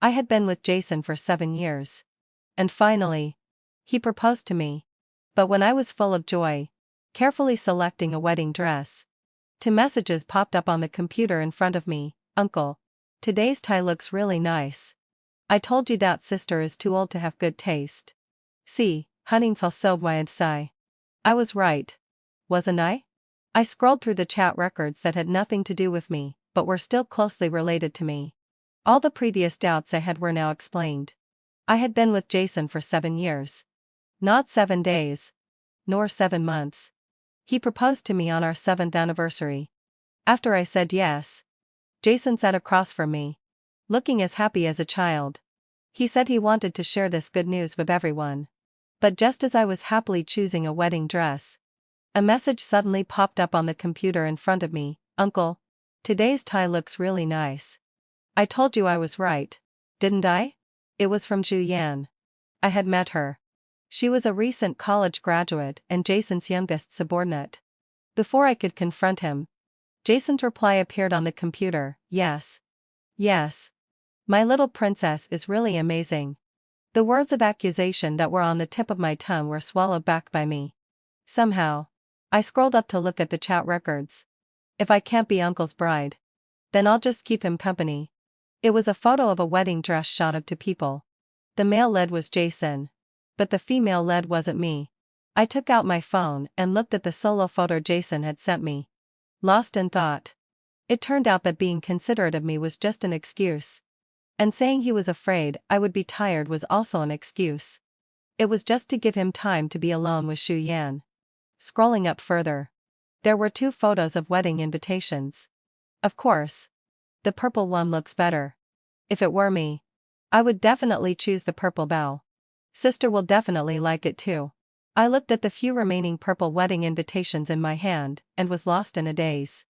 I had been with Jason for 7 years. And finally, he proposed to me. But when I was full of joy, carefully selecting a wedding dress, 2 messages popped up on the computer in front of me. Uncle, today's tie looks really nice. I told you that sister is too old to have good taste. See, Huntingfell sewed wide sigh. I was right. Wasn't I? I scrolled through the chat records that had nothing to do with me, but were still closely related to me. All the previous doubts I had were now explained. I had been with Jason for 7 years. Not 7 days. Nor 7 months. He proposed to me on our 7th anniversary. After I said yes, Jason sat across from me, looking as happy as a child. He said he wanted to share this good news with everyone. But just as I was happily choosing a wedding dress, a message suddenly popped up on the computer in front of me. Uncle, today's tie looks really nice. I told you I was right, didn't I? It was from Zhu Yan. I had met her. She was a recent college graduate and Jason's youngest subordinate. Before I could confront him, Jason's reply appeared on the computer. Yes. Yes. My little princess is really amazing. The words of accusation that were on the tip of my tongue were swallowed back by me. Somehow, I scrolled up to look at the chat records. If I can't be Uncle's bride, then I'll just keep him company. It was a photo of a wedding dress shot of 2 people. The male lead was Jason, but the female lead wasn't me. I took out my phone and looked at the solo photo Jason had sent me. Lost in thought. It turned out that being considerate of me was just an excuse. And saying he was afraid I would be tired was also an excuse. It was just to give him time to be alone with Zhu Yan. Scrolling up further, there were 2 photos of wedding invitations. Of course, the purple one looks better. If it were me, I would definitely choose the purple bow. Sister will definitely like it too. I looked at the few remaining purple wedding invitations in my hand and was lost in a daze.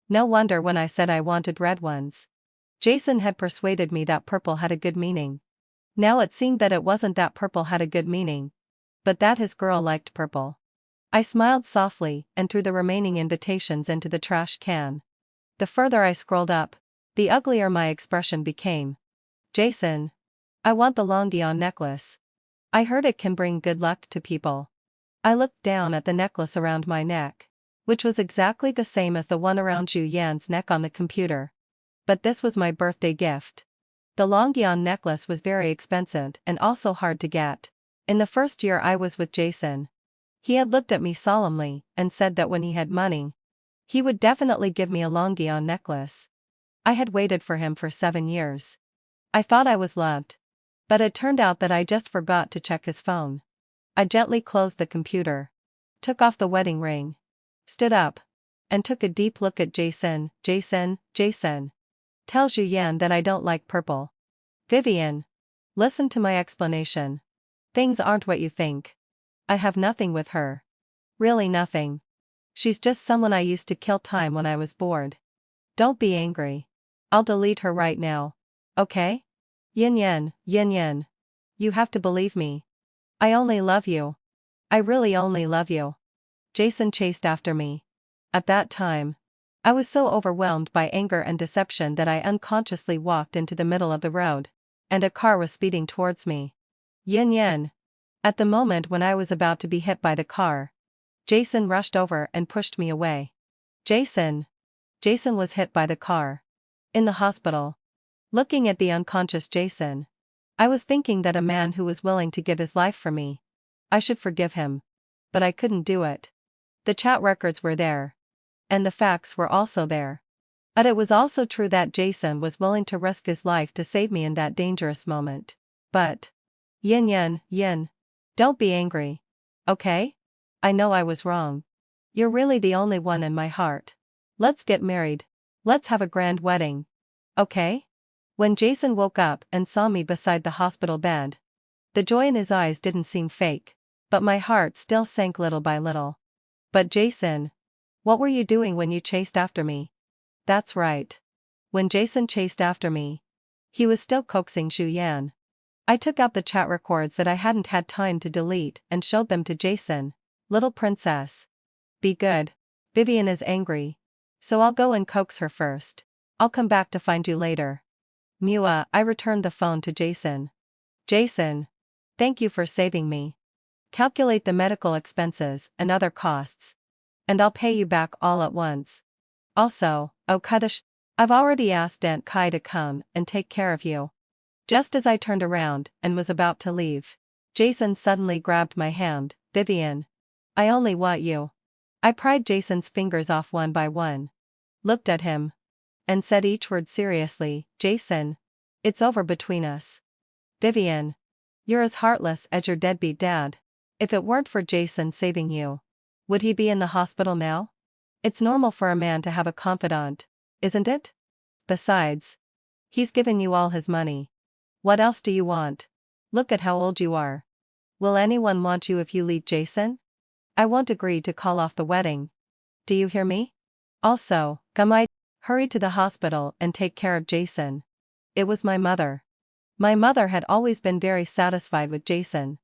No wonder when I said I wanted red ones. Jason had persuaded me that purple had a good meaning. Now it seemed that it wasn't that purple had a good meaning, but that his girl liked purple. I smiled softly and threw the remaining invitations into the trash can. The further I scrolled up, the uglier my expression became. Jason, I want the Longdian necklace. I heard it can bring good luck to people. I looked down at the necklace around my neck, which was exactly the same as the one around Zhu Yan's neck on the computer. But this was my birthday gift. The Longdian necklace was very expensive and also hard to get. In the first year I was with Jason, he had looked at me solemnly and said that when he had money, he would definitely give me a Longdian necklace. I had waited for him for 7 years. I thought I was loved. But it turned out that I just forgot to check his phone. I gently closed the computer, took off the wedding ring, stood up, and took a deep look at Jason. Jason, tell Zhu Yan that I don't like purple. Vivian, listen to my explanation. Things aren't what you think. I have nothing with her. Really nothing. She's just someone I used to kill time when I was bored. Don't be angry. I'll delete her right now. Okay? Yin Yin. You have to believe me. I only love you. I really only love you. Jason chased after me. At that time, I was so overwhelmed by anger and deception that I unconsciously walked into the middle of the road, and a car was speeding towards me. Yin. At the moment when I was about to be hit by the car, Jason rushed over and pushed me away. Jason was hit by the car. In the hospital. Looking at the unconscious Jason, I was thinking that a man who was willing to give his life for me, I should forgive him. But I couldn't do it. The chat records were there. And the facts were also there. But it was also true that Jason was willing to risk his life to save me in that dangerous moment. But, Yin, don't be angry. Okay? I know I was wrong. You're really the only one in my heart. Let's get married. Let's have a grand wedding. Okay? When Jason woke up and saw me beside the hospital bed, the joy in his eyes didn't seem fake, but my heart still sank little by little. But Jason, what were you doing when you chased after me? That's right. When Jason chased after me, he was still coaxing Zhu Yan. I took out the chat records that I hadn't had time to delete and showed them to Jason. Little princess. Be good. Vivian is angry. So I'll go and coax her first. I'll come back to find you later. Mua, I returned the phone to Jason. Jason. Thank you for saving me. Calculate the medical expenses and other costs. And I'll pay you back all at once. Also, oh Kaddish, I've already asked Aunt Kai to come and take care of you. Just as I turned around and was about to leave, Jason suddenly grabbed my hand. Vivian. I only want you. I pried Jason's fingers off one by one, looked at him, and said each word seriously. Jason. It's over between us. Vivian. You're as heartless as your deadbeat dad. If it weren't for Jason saving you, would he be in the hospital now? It's normal for a man to have a confidant, isn't it? Besides, he's given you all his money. What else do you want? Look at how old you are. Will anyone want you if you leave Jason? I won't agree to call off the wedding. Do you hear me? Also, Gamai, hurry to the hospital and take care of Jason. It was my mother. My mother had always been very satisfied with Jason.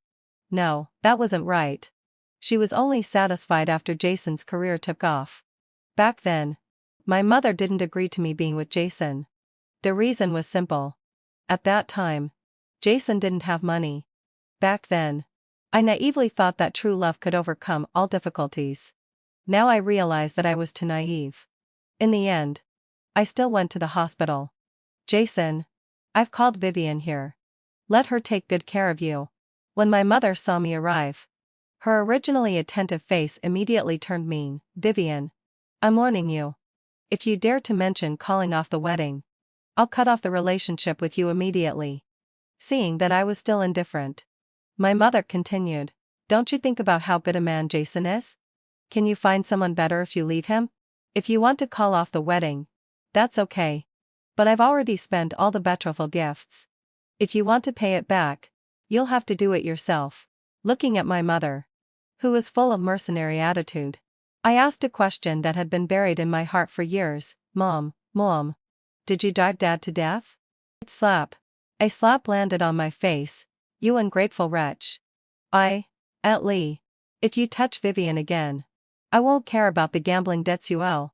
No, that wasn't right. She was only satisfied after Jason's career took off. Back then, my mother didn't agree to me being with Jason. The reason was simple. At that time, Jason didn't have money. Back then, I naively thought that true love could overcome all difficulties. Now I realize that I was too naive. In the end, I still went to the hospital. Jason. I've called Vivian here. Let her take good care of you. When my mother saw me arrive, her originally attentive face immediately turned mean. Vivian. I'm warning you. If you dare to mention calling off the wedding, I'll cut off the relationship with you immediately. Seeing that I was still indifferent, my mother continued. Don't you think about how good a man Jason is? Can you find someone better if you leave him? If you want to call off the wedding, that's okay. But I've already spent all the betrothal gifts. If you want to pay it back, you'll have to do it yourself. Looking at my mother, who was full of mercenary attitude, I asked a question that had been buried in my heart for years. Mom, did you drive Dad to death? Slap. A slap landed on my face. You ungrateful wretch. Aunt Lee. If you touch Vivian again, I won't care about the gambling debts you owe.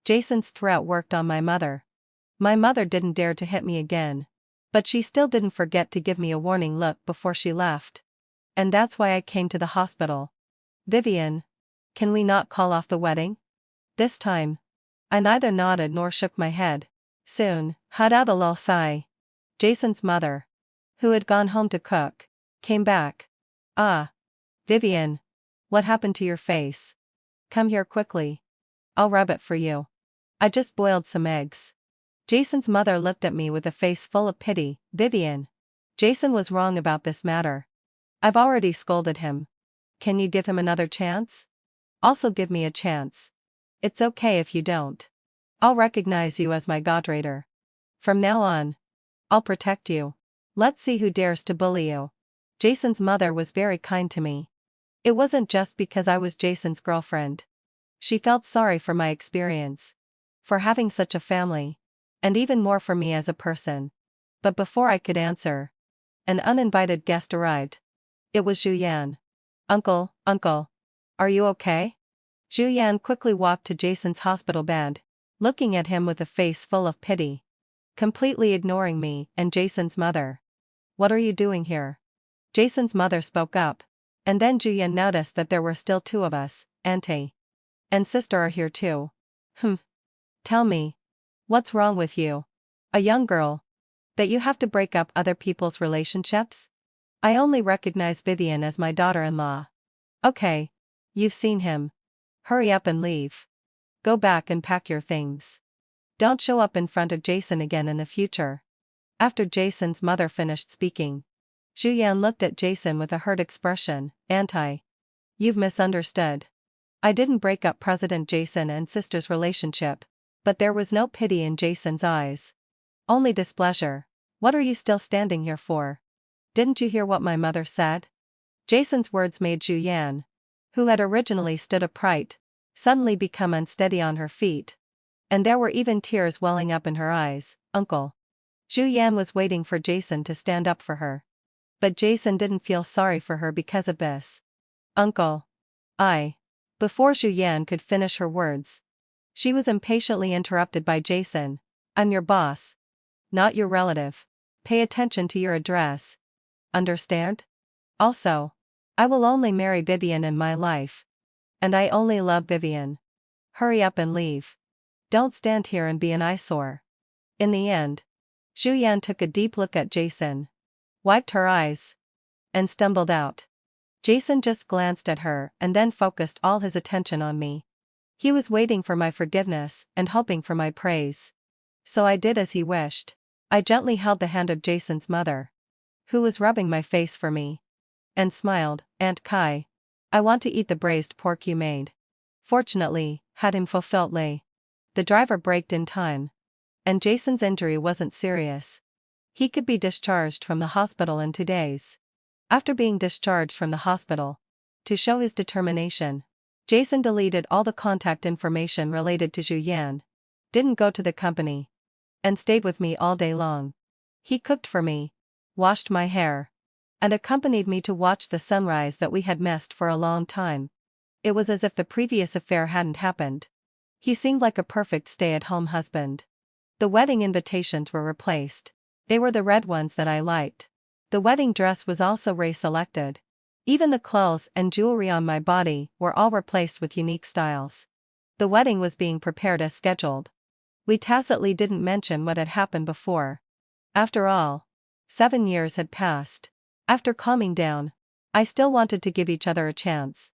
Jason's threat worked on my mother. My mother didn't dare to hit me again, but she still didn't forget to give me a warning look before she left. And that's why I came to the hospital. Vivian. Can we not call off the wedding? This time, I neither nodded nor shook my head. Soon, had out a lull sigh. Jason's mother, who had gone home to cook, came back. Ah. Vivian. What happened to your face? Come here quickly. I'll rub it for you. I just boiled some eggs. Jason's mother looked at me with a face full of pity. Vivian. Jason was wrong about this matter. I've already scolded him. Can you give him another chance? Also give me a chance. It's okay if you don't. I'll recognize you as my godraider. From now on, I'll protect you. Let's see who dares to bully you. Jason's mother was very kind to me. It wasn't just because I was Jason's girlfriend. She felt sorry for my experience, for having such a family, and even more for me as a person. But before I could answer, an uninvited guest arrived. It was Zhu Yan. Uncle, are you okay? Zhu Yan quickly walked to Jason's hospital bed, looking at him with a face full of pity, completely ignoring me and Jason's mother. What are you doing here? Jason's mother spoke up, and then Zhu Yan noticed that there were still two of us, auntie and sister are here too. Tell me, what's wrong with you? A young girl? That you have to break up other people's relationships? I only recognize Vivian as my daughter-in-law. Okay. You've seen him. Hurry up and leave. Go back and pack your things. Don't show up in front of Jason again in the future. After Jason's mother finished speaking, Zhu Yan looked at Jason with a hurt expression. Auntie. You've misunderstood. I didn't break up President Jason and sister's relationship, but there was no pity in Jason's eyes. Only displeasure. What are you still standing here for? Didn't you hear what my mother said? Jason's words made Zhu Yan, who had originally stood upright, suddenly become unsteady on her feet. And there were even tears welling up in her eyes. Uncle. Zhu Yan was waiting for Jason to stand up for her. But Jason didn't feel sorry for her because of this. Uncle. Before Zhu Yan could finish her words, she was impatiently interrupted by Jason. I'm your boss. not your relative. Pay attention to your address. Understand? Also, I will only marry Vivian in my life. And I only love Vivian. Hurry up and leave. Don't stand here and be an eyesore. In the end, Zhu Yan took a deep look at Jason, wiped her eyes, and stumbled out. Jason just glanced at her and then focused all his attention on me. He was waiting for my forgiveness and hoping for my praise. So I did as he wished. I gently held the hand of Jason's mother, who was rubbing my face for me, and smiled. Aunt Kai, I want to eat the braised pork you made. Fortunately, had him fulfilled lay. The driver braked in time. And Jason's injury wasn't serious. He could be discharged from the hospital in 2 days. After being discharged from the hospital, to show his determination, Jason deleted all the contact information related to Zhu Yan, didn't go to the company, and stayed with me all day long. He cooked for me, washed my hair, and accompanied me to watch the sunrise that we had missed for a long time. It was as if the previous affair hadn't happened. He seemed like a perfect stay-at-home husband. The wedding invitations were replaced. They were the red ones that I liked. The wedding dress was also Ray-selected. Even the clothes and jewelry on my body were all replaced with unique styles. The wedding was being prepared as scheduled. We tacitly didn't mention what had happened before. After all, 7 years had passed. After calming down, I still wanted to give each other a chance.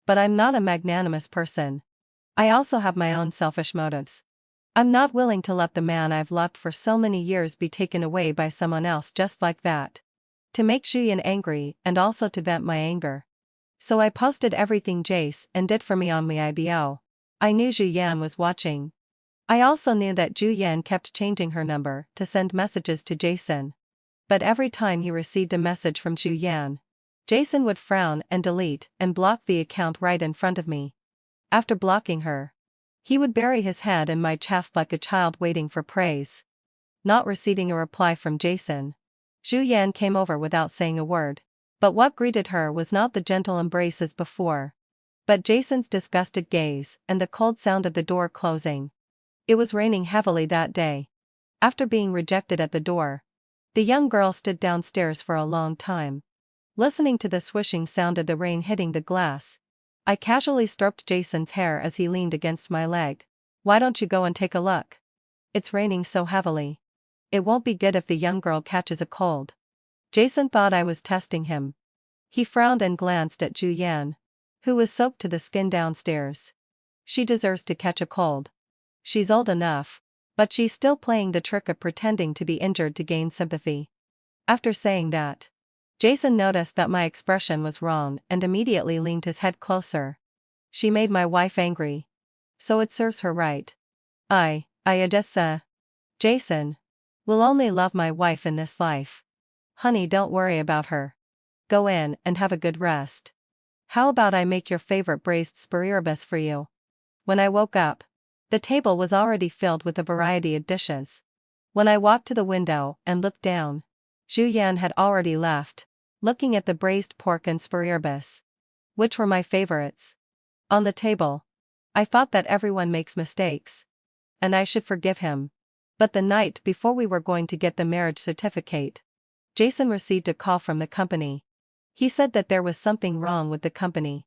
But I'm not a magnanimous person. I also have my own selfish motives. I'm not willing to let the man I've loved for so many years be taken away by someone else just like that. To make Zhu Yan angry and also to vent my anger. So I posted everything Jace and did for me on my IBO. I knew Zhu Yan was watching. I also knew that Zhu Yan kept changing her number to send messages to Jason. But every time he received a message from Zhu Yan, Jason would frown and delete and block the account right in front of me. After blocking her, he would bury his head in my chaff like a child waiting for praise. Not receiving a reply from Jason, Zhu Yan came over without saying a word. But what greeted her was not the gentle embraces before, but Jason's disgusted gaze and the cold sound of the door closing. It was raining heavily that day. After being rejected at the door, the young girl stood downstairs for a long time. Listening to the swishing sound of the rain hitting the glass, I casually stroked Jason's hair as he leaned against my leg. Why don't you go and take a look? It's raining so heavily. It won't be good if the young girl catches a cold. Jason thought I was testing him. He frowned and glanced at Zhu Yan, who was soaked to the skin downstairs. She deserves to catch a cold. She's old enough, but she's still playing the trick of pretending to be injured to gain sympathy. After saying that, Jason noticed that my expression was wrong and immediately leaned his head closer. She made my wife angry. So it serves her right. I just Jason will only love my wife in this life. Honey, don't worry about her. Go in and have a good rest. How about I make your favorite braised asparagus for you? When I woke up, the table was already filled with a variety of dishes. When I walked to the window and looked down, Zhu Yan had already left, looking at the braised pork and asparagus, which were my favorites, on the table. I thought that everyone makes mistakes, and I should forgive him. But the night before we were going to get the marriage certificate, Jason received a call from the company. He said that there was something wrong with the company,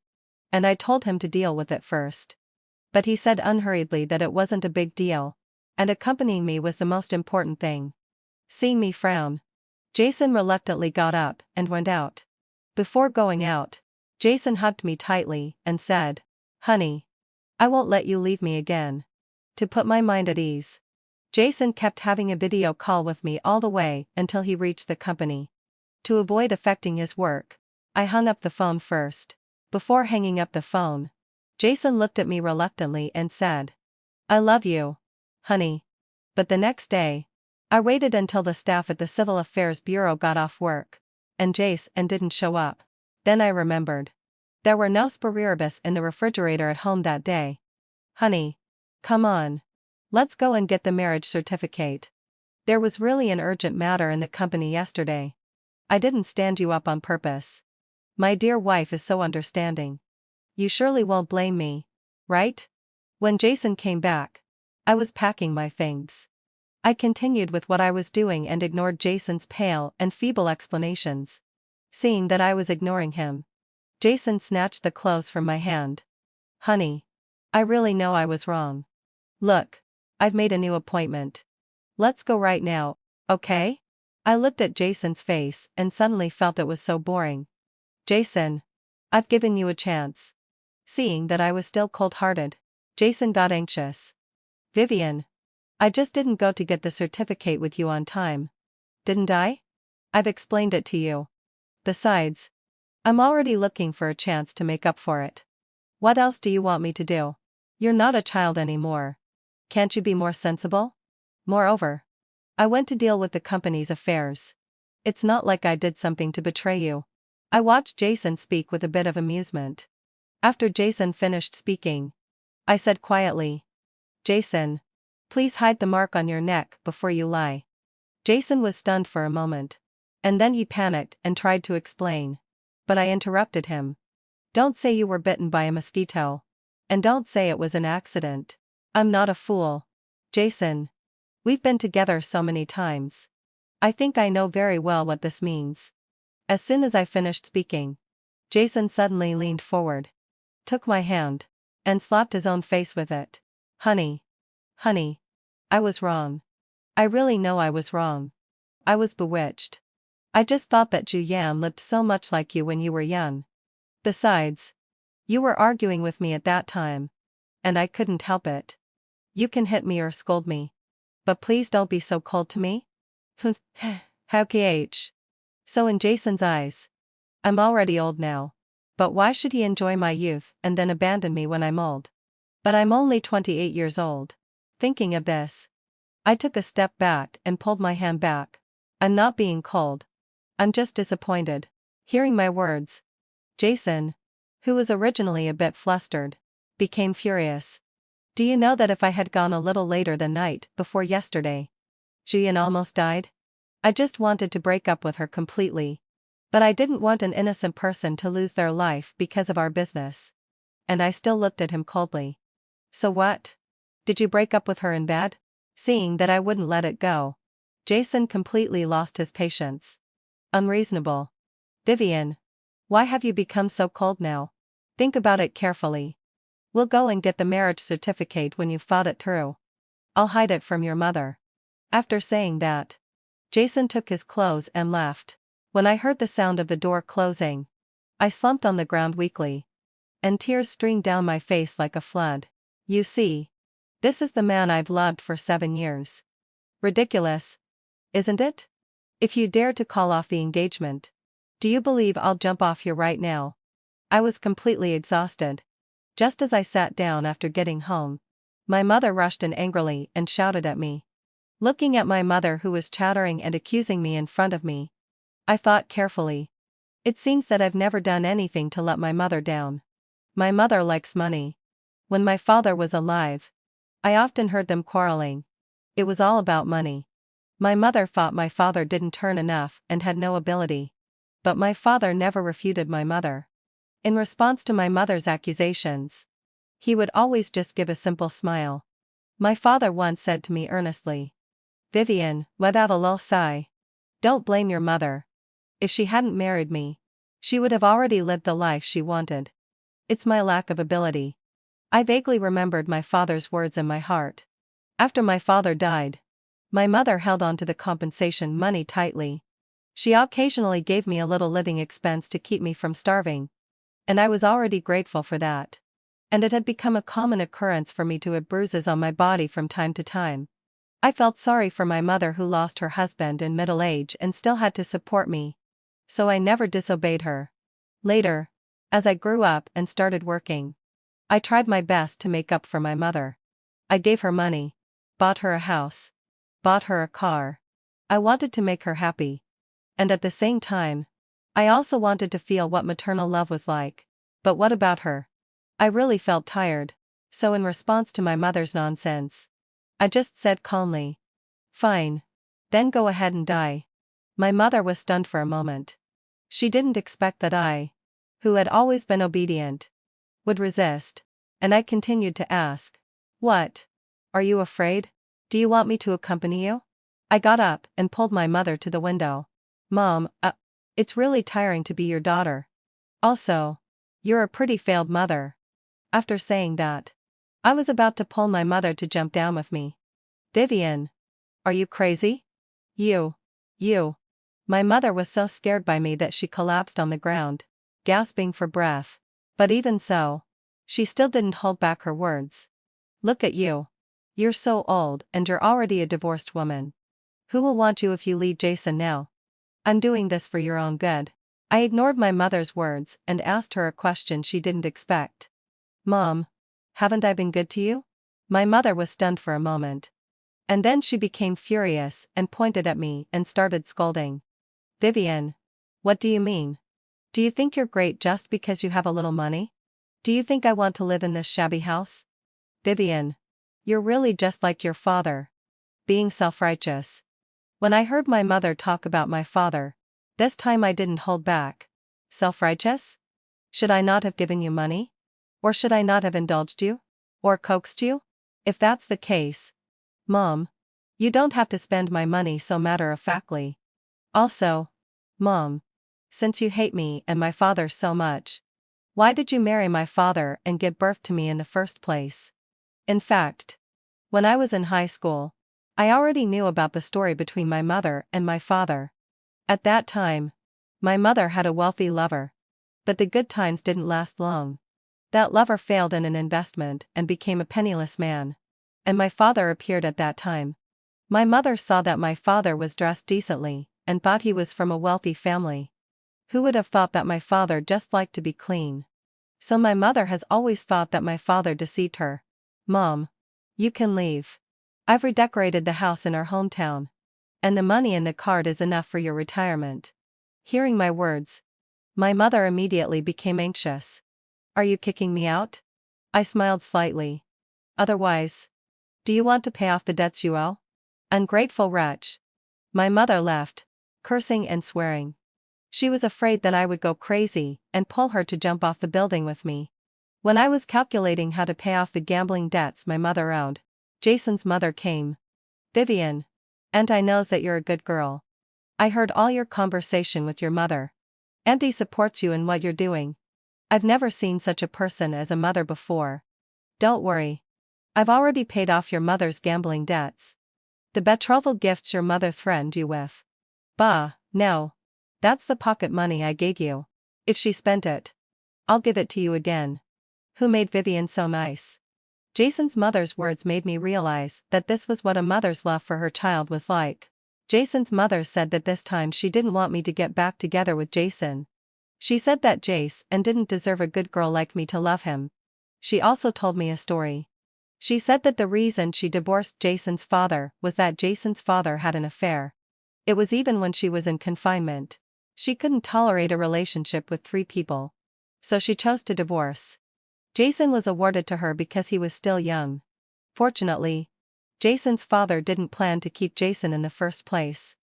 and I told him to deal with it first. But he said unhurriedly that it wasn't a big deal, and accompanying me was the most important thing. Seeing me frown, Jason reluctantly got up and went out. Before going out, Jason hugged me tightly and said, "Honey, I won't let you leave me again." To put my mind at ease, Jason kept having a video call with me all the way until he reached the company. To avoid affecting his work, I hung up the phone first. Before hanging up the phone, Jason looked at me reluctantly and said, "I love you, honey." But the next day, I waited until the staff at the Civil Affairs Bureau got off work, and Jason didn't show up. Then I remembered. There were no asparagus in the refrigerator at home that day. "Honey, come on. Let's go and get the marriage certificate. There was really an urgent matter in the company yesterday. I didn't stand you up on purpose. My dear wife is so understanding. You surely won't blame me, right?" When Jason came back, I was packing my things. I continued with what I was doing and ignored Jason's pale and feeble explanations. Seeing that I was ignoring him, Jason snatched the clothes from my hand. Honey, I really know I was wrong. Look, I've made a new appointment. Let's go right now, okay? I looked at Jason's face and suddenly felt it was so boring. Jason, I've given you a chance. Seeing that I was still cold-hearted, Jason got anxious. Vivian, I just didn't go to get the certificate with you on time. Didn't I? I've explained it to you. Besides, I'm already looking for a chance to make up for it. What else do you want me to do? You're not a child anymore. Can't you be more sensible? Moreover, I went to deal with the company's affairs. It's not like I did something to betray you. I watched Jason speak with a bit of amusement. After Jason finished speaking, I said quietly, Jason, please hide the mark on your neck before you lie. Jason was stunned for a moment. And then he panicked and tried to explain. But I interrupted him. Don't say you were bitten by a mosquito. And don't say it was an accident. I'm not a fool. Jason. We've been together so many times. I think I know very well what this means. As soon as I finished speaking, Jason suddenly leaned forward, took my hand, and slapped his own face with it. Honey. Honey. I was wrong. I really know I was wrong. I was bewitched. I just thought that Julian looked so much like you when you were young. Besides, you were arguing with me at that time. And I couldn't help it. You can hit me or scold me. But please don't be so cold to me. How kh. So in Jason's eyes, I'm already old now. But why should he enjoy my youth and then abandon me when I'm old? But I'm only 28 years old. Thinking of this, I took a step back and pulled my hand back. I'm not being cold. I'm just disappointed. Hearing my words, Jason, who was originally a bit flustered, became furious. Do you know that if I had gone a little later the night before yesterday, Julian almost died? I just wanted to break up with her completely. But I didn't want an innocent person to lose their life because of our business. And I still looked at him coldly. So what? Did you break up with her in bed? Seeing that I wouldn't let it go, Jason completely lost his patience. Unreasonable. Vivian, why have you become so cold now? Think about it carefully. We'll go and get the marriage certificate when you've thought it through. I'll hide it from your mother. After saying that, Jason took his clothes and left. When I heard the sound of the door closing, I slumped on the ground weakly. And tears streamed down my face like a flood. You see, this is the man I've loved for 7 years. Ridiculous, isn't it? If you dare to call off the engagement, do you believe I'll jump off here right now? I was completely exhausted. Just as I sat down after getting home, my mother rushed in angrily and shouted at me. Looking at my mother who was chattering and accusing me in front of me, I thought carefully. It seems that I've never done anything to let my mother down. My mother likes money. When my father was alive, I often heard them quarreling. It was all about money. My mother thought my father didn't earn enough and had no ability. But my father never refuted my mother. In response to my mother's accusations, he would always just give a simple smile. My father once said to me earnestly, Vivian, without a lull sigh, don't blame your mother. If she hadn't married me, she would have already lived the life she wanted. It's my lack of ability. I vaguely remembered my father's words in my heart. After my father died, my mother held on to the compensation money tightly. She occasionally gave me a little living expense to keep me from starving. And I was already grateful for that. And it had become a common occurrence for me to have bruises on my body from time to time. I felt sorry for my mother who lost her husband in middle age and still had to support me. So I never disobeyed her. Later, as I grew up and started working, I tried my best to make up for my mother. I gave her money, bought her a house, bought her a car. I wanted to make her happy. And at the same time, I also wanted to feel what maternal love was like. But what about her? I really felt tired, so in response to my mother's nonsense, I just said calmly, fine. Then go ahead and die. My mother was stunned for a moment. She didn't expect that I, who had always been obedient, would resist, and I continued to ask, what? Are you afraid? Do you want me to accompany you? I got up and pulled my mother to the window. Mom, it's really tiring to be your daughter. Also, you're a pretty failed mother. After saying that, I was about to pull my mother to jump down with me. Vivian, are you crazy? You. My mother was so scared by me that she collapsed on the ground, gasping for breath. But even so, she still didn't hold back her words. Look at you. You're so old and you're already a divorced woman. Who will want you if you leave Jason now? I'm doing this for your own good. I ignored my mother's words and asked her a question she didn't expect. Mom, haven't I been good to you? My mother was stunned for a moment. And then she became furious and pointed at me and started scolding. Vivian, what do you mean? Do you think you're great just because you have a little money? Do you think I want to live in this shabby house? Vivian, you're really just like your father. Being self-righteous. When I heard my mother talk about my father, this time I didn't hold back. Self-righteous? Should I not have given you money? Or should I not have indulged you? Or coaxed you? If that's the case, Mom, you don't have to spend my money so matter-of-factly. Also, Mom, since you hate me and my father so much, why did you marry my father and give birth to me in the first place? In fact, when I was in high school, I already knew about the story between my mother and my father. At that time, my mother had a wealthy lover. But the good times didn't last long. That lover failed in an investment and became a penniless man. And my father appeared at that time. My mother saw that my father was dressed decently, and thought he was from a wealthy family. Who would have thought that my father just liked to be clean? So my mother has always thought that my father deceived her. Mom, you can leave. I've redecorated the house in our hometown. And the money in the card is enough for your retirement. Hearing my words, my mother immediately became anxious. Are you kicking me out? I smiled slightly. Otherwise, do you want to pay off the debts you owe? Ungrateful wretch. My mother left, cursing and swearing. She was afraid that I would go crazy and pull her to jump off the building with me. When I was calculating how to pay off the gambling debts my mother owed, Jason's mother came. Vivian, Auntie knows that you're a good girl. I heard all your conversation with your mother. Auntie supports you in what you're doing. I've never seen such a person as a mother before. Don't worry. I've already paid off your mother's gambling debts. The betrothal gifts your mother threatened you with. Bah, no. That's the pocket money I gave you. If she spent it, I'll give it to you again. Who made Vivian so nice? Jason's mother's words made me realize that this was what a mother's love for her child was like. Jason's mother said that this time she didn't want me to get back together with Jason. She said that Jason didn't deserve a good girl like me to love him. She also told me a story. She said that the reason she divorced Jason's father was that Jason's father had an affair. It was even when she was in confinement. She couldn't tolerate a relationship with 3 people. So she chose to divorce. Jason was awarded to her because he was still young. Fortunately, Jason's father didn't plan to keep Jason in the first place.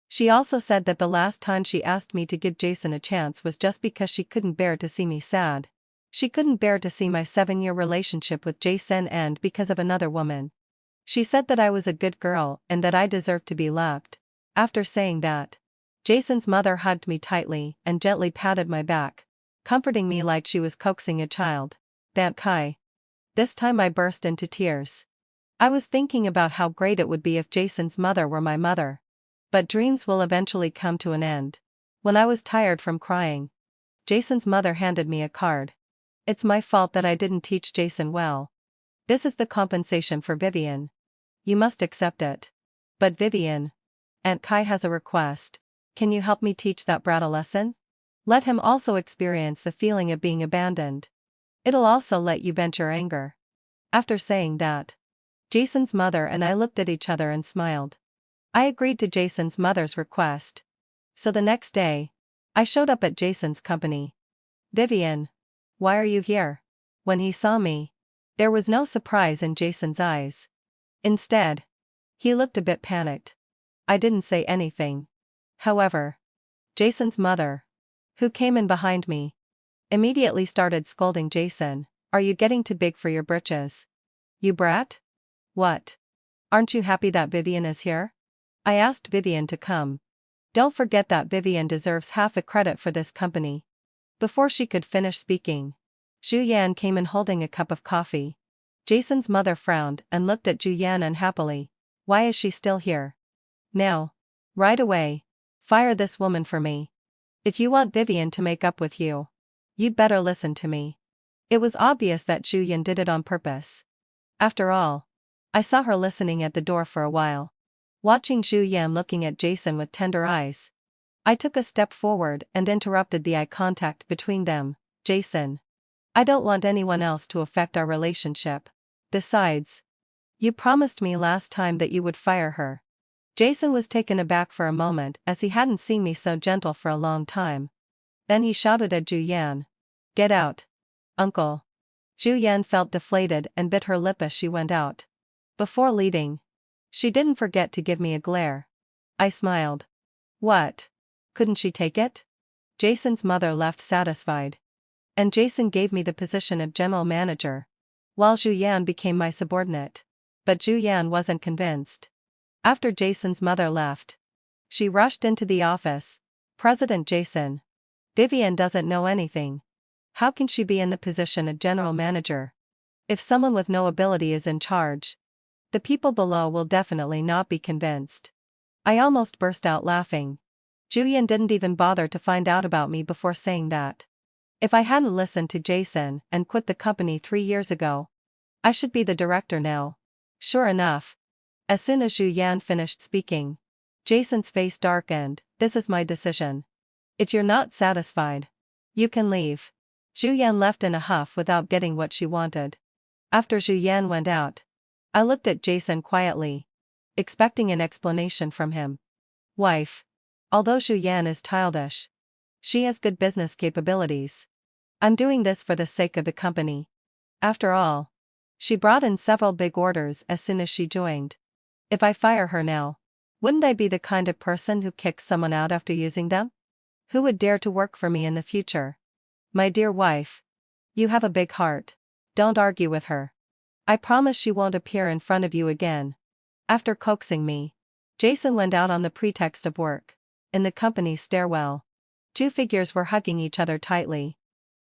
She also said that the last time she asked me to give Jason a chance was just because she couldn't bear to see me sad. She couldn't bear to see my 7-year relationship with Jason end because of another woman. She said that I was a good girl and that I deserved to be loved. After saying that, Jason's mother hugged me tightly and gently patted my back, comforting me like she was coaxing a child. Aunt Kai. This time I burst into tears. I was thinking about how great it would be if Jason's mother were my mother. But dreams will eventually come to an end. When I was tired from crying, Jason's mother handed me a card. It's my fault that I didn't teach Jason well. This is the compensation for Vivian. You must accept it. But Vivian, Aunt Kai has a request. Can you help me teach that brat a lesson? Let him also experience the feeling of being abandoned. It'll also let you vent your anger. After saying that, Jason's mother and I looked at each other and smiled. I agreed to Jason's mother's request. So the next day, I showed up at Jason's company. Vivian, why are you here? When he saw me, there was no surprise in Jason's eyes. Instead, he looked a bit panicked. I didn't say anything. However, Jason's mother, who came in behind me, immediately started scolding Jason. Are you getting too big for your britches? You brat? What? Aren't you happy that Vivian is here? I asked Vivian to come. Don't forget that Vivian deserves half the credit for this company. Before she could finish speaking, Zhu Yan came in holding a cup of coffee. Jason's mother frowned and looked at Zhu Yan unhappily. Why is she still here? Now. Right away. Fire this woman for me. If you want Vivian to make up with you, you'd better listen to me. It was obvious that Zhu Yan did it on purpose. After all, I saw her listening at the door for a while, watching Zhu Yan looking at Jason with tender eyes. I took a step forward and interrupted the eye contact between them. Jason, I don't want anyone else to affect our relationship. Besides, you promised me last time that you would fire her. Jason was taken aback for a moment as he hadn't seen me so gentle for a long time. Then he shouted at Zhu Yan. Get out. Uncle. Zhu Yan felt deflated and bit her lip as she went out. Before leaving, she didn't forget to give me a glare. I smiled. What? Couldn't she take it? Jason's mother left satisfied. And Jason gave me the position of general manager, while Zhu Yan became my subordinate. But Zhu Yan wasn't convinced. After Jason's mother left, she rushed into the office. President Jason. Vivian doesn't know anything. How can she be in the position of general manager? If someone with no ability is in charge, the people below will definitely not be convinced. I almost burst out laughing. Zhu Yan didn't even bother to find out about me before saying that. If I hadn't listened to Jason and quit the company 3 years ago, I should be the director now. Sure enough, as soon as Zhu Yan finished speaking, Jason's face darkened. This is my decision. If you're not satisfied, you can leave. Zhu Yan left in a huff without getting what she wanted. After Zhu Yan went out, I looked at Jason quietly, expecting an explanation from him. Wife. Although Zhu Yan is childish, she has good business capabilities. I'm doing this for the sake of the company. After all, she brought in several big orders as soon as she joined. If I fire her now, wouldn't I be the kind of person who kicks someone out after using them? Who would dare to work for me in the future? My dear wife, you have a big heart. Don't argue with her. I promise she won't appear in front of you again. After coaxing me, Jason went out on the pretext of work. In the company's stairwell, 2 figures were hugging each other tightly.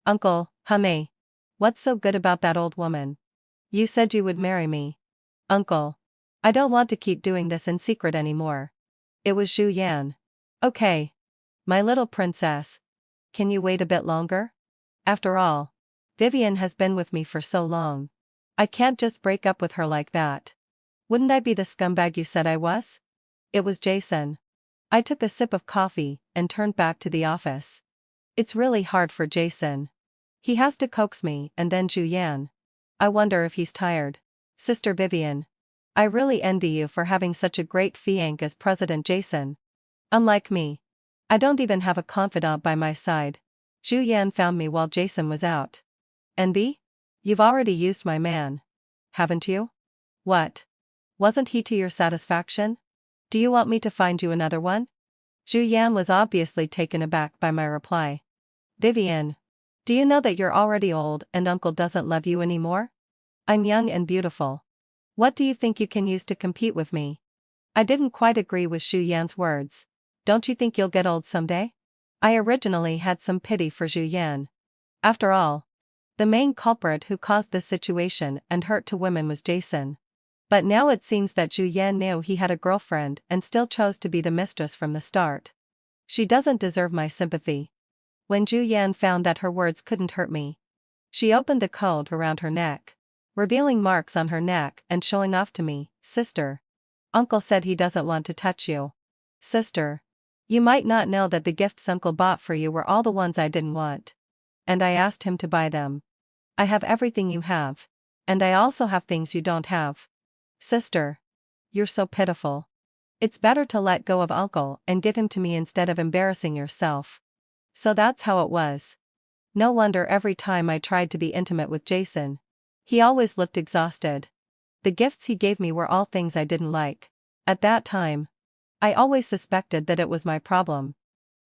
Uncle, Hame. What's so good about that old woman? You said you would marry me. Uncle. I don't want to keep doing this in secret anymore. It was Zhu Yan. Okay. My little princess. Can you wait a bit longer? After all, Vivian has been with me for so long. I can't just break up with her like that. Wouldn't I be the scumbag you said I was? It was Jason. I took a sip of coffee and turned back to the office. It's really hard for Jason. He has to coax me and then Zhu Yan. I wonder if he's tired. Sister Vivian. I really envy you for having such a great fiancé as President Jason. Unlike me, I don't even have a confidant by my side. Zhu Yan found me while Jason was out. Envy? You've already used my man. Haven't you? What? Wasn't he to your satisfaction? Do you want me to find you another one? Zhu Yan was obviously taken aback by my reply. Vivian. Do you know that you're already old and uncle doesn't love you anymore? I'm young and beautiful. What do you think you can use to compete with me? I didn't quite agree with Zhu Yan's words. Don't you think you'll get old someday? I originally had some pity for Zhu Yan. After all, the main culprit who caused this situation and hurt to women was Jason. But now it seems that Zhu Yan knew he had a girlfriend and still chose to be the mistress from the start. She doesn't deserve my sympathy. When Zhu Yan found that her words couldn't hurt me, she opened the coat around her neck, revealing marks on her neck and showing off to me. Sister. Uncle said he doesn't want to touch you. Sister. You might not know that the gifts Uncle bought for you were all the ones I didn't want. And I asked him to buy them. I have everything you have. And I also have things you don't have. Sister. You're so pitiful. It's better to let go of Uncle and give him to me instead of embarrassing yourself. So that's how it was. No wonder every time I tried to be intimate with Jason, he always looked exhausted. The gifts he gave me were all things I didn't like. At that time, I always suspected that it was my problem.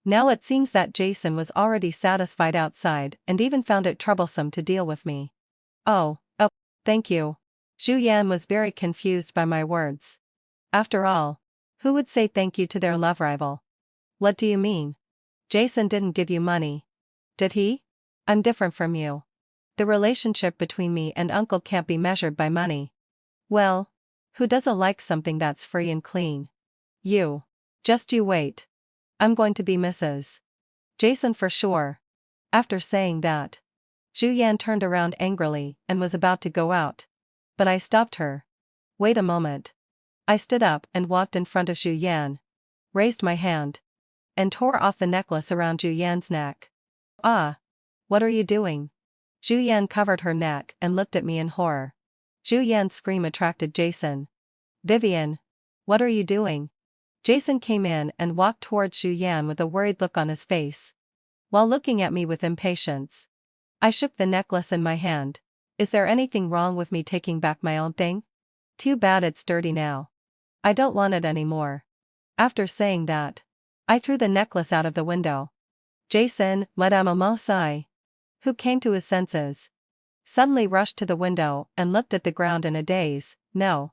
Now it seems that Jason was already satisfied outside and even found it troublesome to deal with me. Oh, thank you. Zhu Yan was very confused by my words. After all, who would say thank you to their love rival? What do you mean? Jason didn't give you money. Did he? I'm different from you. The relationship between me and Uncle can't be measured by money. Well, who doesn't like something that's free and clean? You. Just you wait. I'm going to be Mrs. Jason for sure. After saying that, Zhu Yan turned around angrily and was about to go out. But I stopped her. Wait a moment. I stood up and walked in front of Zhu Yan, raised my hand, and tore off the necklace around Zhu Yan's neck. Ah! What are you doing? Zhu Yan covered her neck and looked at me in horror. Zhu Yan's scream attracted Jason. Vivian! What are you doing? Jason came in and walked towards Zhu Yan with a worried look on his face, while looking at me with impatience. I shook the necklace in my hand. Is there anything wrong with me taking back my own thing? Too bad it's dirty now. I don't want it anymore. After saying that, I threw the necklace out of the window. Jason, Madame Amosai, who came to his senses, suddenly rushed to the window and looked at the ground in a daze. No.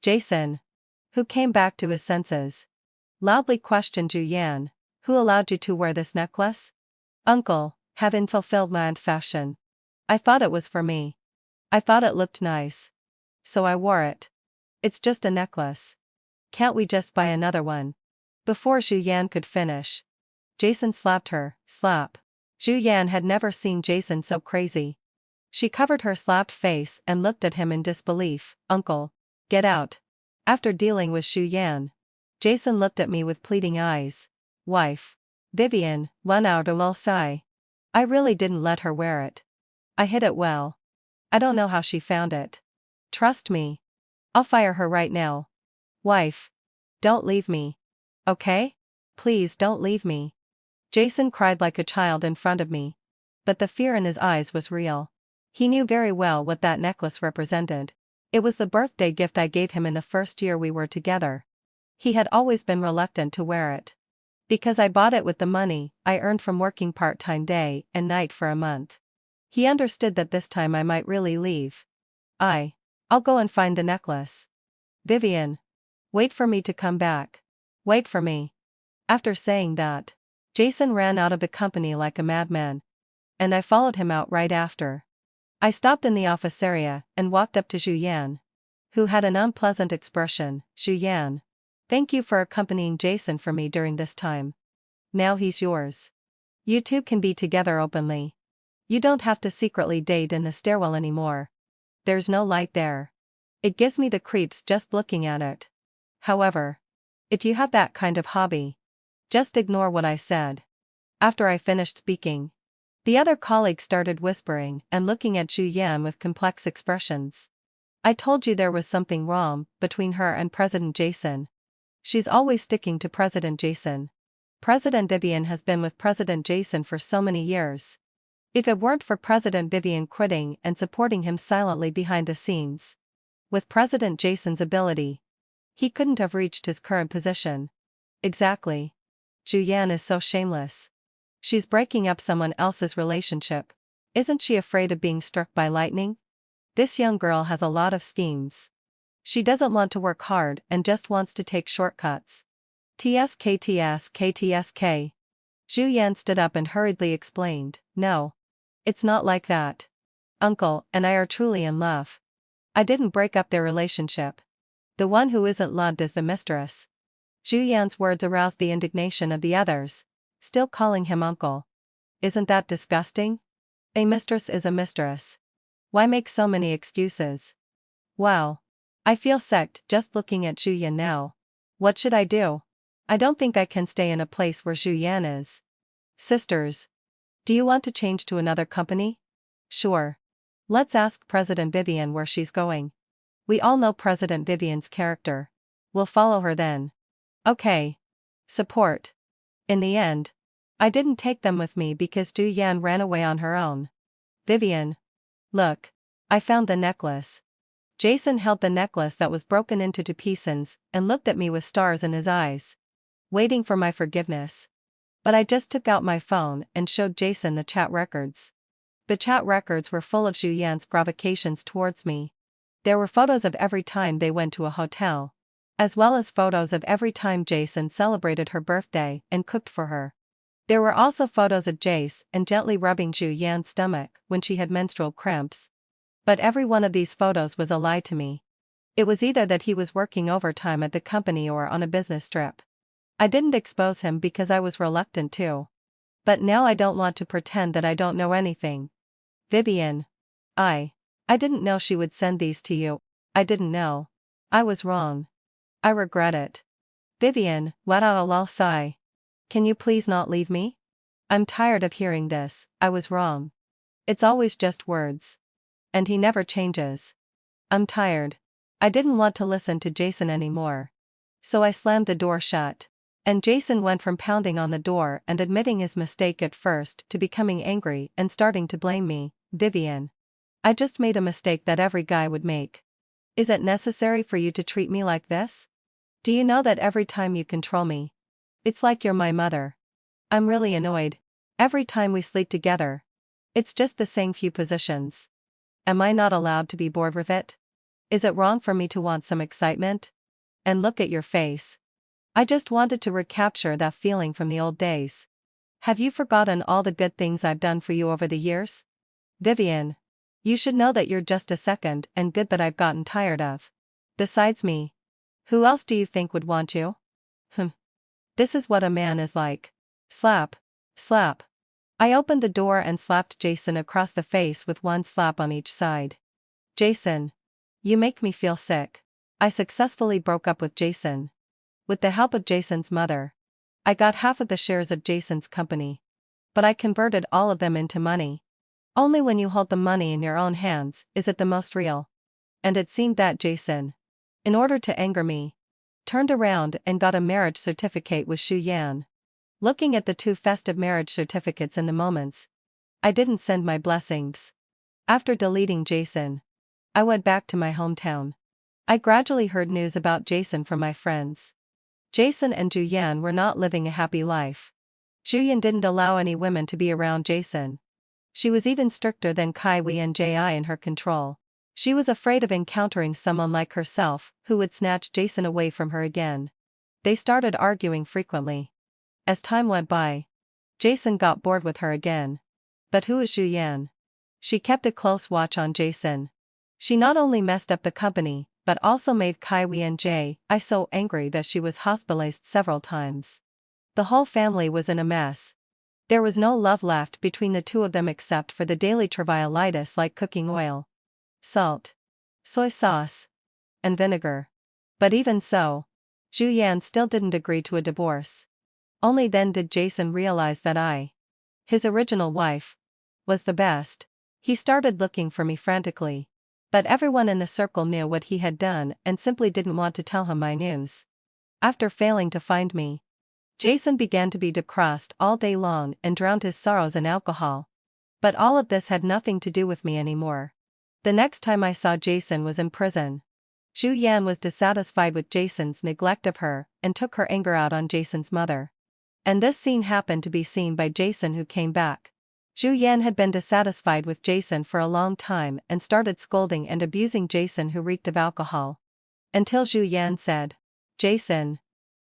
Jason, who came back to his senses, loudly questioned Zhu Yan, who allowed you to wear this necklace? Uncle, having fulfilled my fashion. I thought it was for me. I thought it looked nice. So I wore it. It's just a necklace. Can't we just buy another one? Before Zhu Yan could finish, Jason slapped her. Slap. Zhu Yan had never seen Jason so crazy. She covered her slapped face and looked at him in disbelief. Uncle, get out. After dealing with Zhu Yan, Jason looked at me with pleading eyes. Wife. Vivian, run out or I'll sigh. I really didn't let her wear it. I hid it well. I don't know how she found it. Trust me. I'll fire her right now. Wife. Don't leave me. Okay? Please don't leave me. Jason cried like a child in front of me. But the fear in his eyes was real. He knew very well what that necklace represented. It was the birthday gift I gave him in the first year we were together. He had always been reluctant to wear it. Because I bought it with the money I earned from working part-time day and night for a month. He understood that this time I might really leave. I'll go and find the necklace. Vivian. Wait for me to come back. Wait for me. After saying that, Jason ran out of the company like a madman. And I followed him out right after. I stopped in the office area and walked up to Zhu Yan, who had an unpleasant expression. Zhu Yan. Thank you for accompanying Jason for me during this time. Now he's yours. You two can be together openly. You don't have to secretly date in the stairwell anymore. There's no light there. It gives me the creeps just looking at it. However, if you have that kind of hobby, just ignore what I said. After I finished speaking, the other colleagues started whispering and looking at Zhu Yan with complex expressions. I told you there was something wrong between her and President Jason. She's always sticking to President Jason. President Vivian has been with President Jason for so many years. If it weren't for President Vivian quitting and supporting him silently behind the scenes, with President Jason's ability, he couldn't have reached his current position. Exactly. Zhu Yan is so shameless. She's breaking up someone else's relationship. Isn't she afraid of being struck by lightning? This young girl has a lot of schemes. She doesn't want to work hard and just wants to take shortcuts. TSK. Zhu Yan stood up and hurriedly explained, No. It's not like that. Uncle and I are truly in love. I didn't break up their relationship. The one who isn't loved is the mistress. Zhu Yan's words aroused the indignation of the others, still calling him uncle. Isn't that disgusting? A mistress is a mistress. Why make so many excuses? Wow. I feel sick just looking at Zhu Yan now. What should I do? I don't think I can stay in a place where Zhu Yan is. Sisters. Do you want to change to another company? Sure. Let's ask President Vivian where she's going. We all know President Vivian's character. We'll follow her then. Okay. Support. In the end, I didn't take them with me because Zhu Yan ran away on her own. Vivian. Look. I found the necklace. Jason held the necklace that was broken into two pieces and looked at me with stars in his eyes, waiting for my forgiveness. But I just took out my phone and showed Jason the chat records. The chat records were full of Zhu Yan's provocations towards me. There were photos of every time they went to a hotel, as well as photos of every time Jason celebrated her birthday and cooked for her. There were also photos of Jace and gently rubbing Zhu Yan's stomach when she had menstrual cramps. But every one of these photos was a lie to me. It was either that he was working overtime at the company or on a business trip. I didn't expose him because I was reluctant to. But now I don't want to pretend that I don't know anything. Vivian. I didn't know she would send these to you. I didn't know. I was wrong. I regret it. Vivian, lol sigh. Can you please not leave me? I'm tired of hearing this, I was wrong. It's always just words. And he never changes. I'm tired. I didn't want to listen to Jason anymore. So I slammed the door shut. And Jason went from pounding on the door and admitting his mistake at first to becoming angry and starting to blame me. Vivian. I just made a mistake that every guy would make. Is it necessary for you to treat me like this? Do you know that every time you control me, it's like you're my mother? I'm really annoyed. Every time we sleep together, it's just the same few positions. Am I not allowed to be bored with it? Is it wrong for me to want some excitement? And look at your face. I just wanted to recapture that feeling from the old days. Have you forgotten all the good things I've done for you over the years? Vivian. You should know that you're just a second and good that I've gotten tired of. Besides me, who else do you think would want you? This is what a man is like. Slap. Slap. I opened the door and slapped Jason across the face with one slap on each side. Jason. You make me feel sick. I successfully broke up with Jason. With the help of Jason's mother. I got half of the shares of Jason's company. But I converted all of them into money. Only when you hold the money in your own hands is it the most real. And it seemed that Jason, in order to anger me, turned around and got a marriage certificate with Zhu Yan. Looking at the two festive marriage certificates in the moments, I didn't send my blessings. After deleting Jason, I went back to my hometown. I gradually heard news about Jason from my friends. Jason and Zhu Yan were not living a happy life. Zhu Yan didn't allow any women to be around Jason. She was even stricter than Kai Wei and Ji in her control. She was afraid of encountering someone like herself who would snatch Jason away from her again. They started arguing frequently. As time went by, Jason got bored with her again. But who is Zhu Yan? She kept a close watch on Jason. She not only messed up the company, but also made Kai Wei and Ji so angry that she was hospitalized several times. The whole family was in a mess. There was no love left between the two of them except for the daily trivialities like cooking oil, salt, soy sauce, and vinegar. But even so, Zhu Yan still didn't agree to a divorce. Only then did Jason realize that his original wife, was the best. He started looking for me frantically. But everyone in the circle knew what he had done and simply didn't want to tell him my news. After failing to find me, Jason began to be depressed all day long and drowned his sorrows in alcohol. But all of this had nothing to do with me anymore. The next time I saw Jason was in prison. Zhu Yan was dissatisfied with Jason's neglect of her and took her anger out on Jason's mother. And this scene happened to be seen by Jason, who came back. Zhu Yan had been dissatisfied with Jason for a long time and started scolding and abusing Jason, who reeked of alcohol. Until Zhu Yan said, "Jason,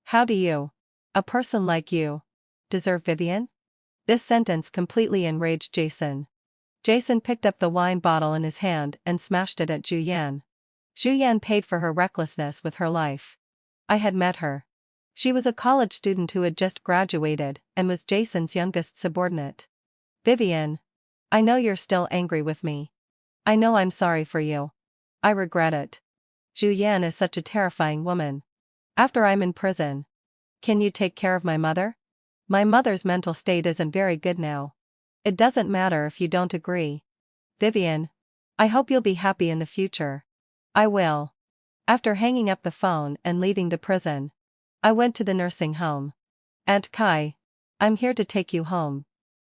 how do you, a person like you, deserve Vivian?" This sentence completely enraged Jason. Jason picked up the wine bottle in his hand and smashed it at Zhu Yan. Zhu Yan paid for her recklessness with her life. I had met her. She was a college student who had just graduated and was Jason's youngest subordinate. Vivian, I know you're still angry with me. I know I'm sorry for you. I regret it. Zhu Yan is such a terrifying woman. After I'm in prison, can you take care of my mother? My mother's mental state isn't very good now. It doesn't matter if you don't agree. Vivian, I hope you'll be happy in the future. I will. After hanging up the phone and leaving the prison, I went to the nursing home. Aunt Kai, I'm here to take you home.